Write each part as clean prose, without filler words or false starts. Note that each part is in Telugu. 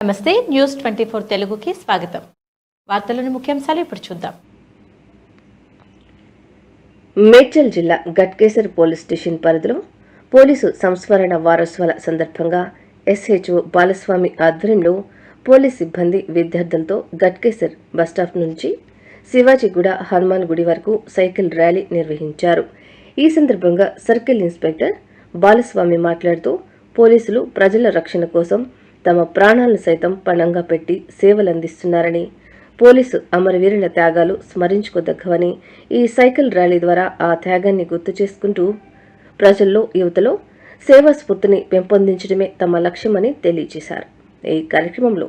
నమస్తే న్యూస్ 24 తెలుగుకి స్వాగతం. వార్తలోని ముఖ్యాంశాలు ఇప్పుడు చూద్దాం. మేడ్చల్ జిల్లా గట్కేసర్ పోలీస్ స్టేషన్ పరిధిలో పోలీసు సంస్మరణ వారోత్సవాల సందర్భంగా ఎస్హెచ్ఓ బాలస్వామి ఆధ్వర్యంలో పోలీస్ సిబ్బంది విద్యార్థులతో గట్కేసర్ బస్టాప్ నుంచి శివాజీగూడ హనుమాన్ గుడి వరకు సైకిల్ ర్యాలీ నిర్వహించారు. ఈ సందర్భంగా సర్కిల్ ఇన్స్పెక్టర్ బాలస్వామి మాట్లాడుతూ పోలీసులు ప్రజల రక్షణ కోసం తమ ప్రాణాలను సైతం పణంగా పెట్టి సేవలందిస్తున్నారని, పోలీసు అమరవీరుల త్యాగాలు స్మరించుకోదగ్గవని, ఈ సైకిల్ ర్యాలీ ద్వారా ఆ త్యాగాన్ని గుర్తు చేసుకుంటూ ప్రజల్లో యువతలో సేవా స్ఫూర్తిని పెంపొందించడమే తమ లక్ష్యమని తెలియజేశారు. ఈ కార్యక్రమంలో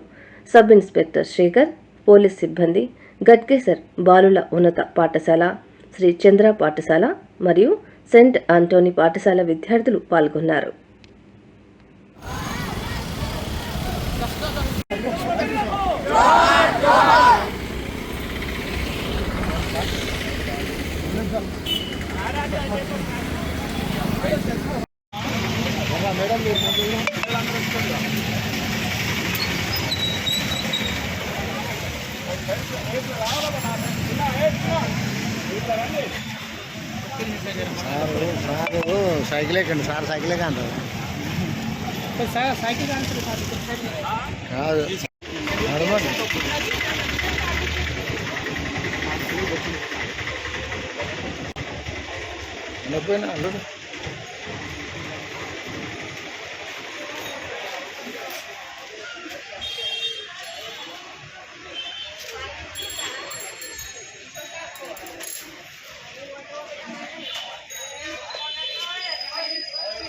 సబ్ ఇన్స్పెక్టర్ శేఖర్, పోలీస్ సిబ్బంది, గట్కేసర్ బాలుల ఉన్నత పాఠశాల, శ్రీ చంద్ర పాఠశాల మరియు సెంట్ ఆంటోనీ పాఠశాల విద్యార్థులు పాల్గొన్నారు. సైకిల్ ఎక్కండి సార్, సైకిల్ ఎక్కంటారు కాదు నడవండి.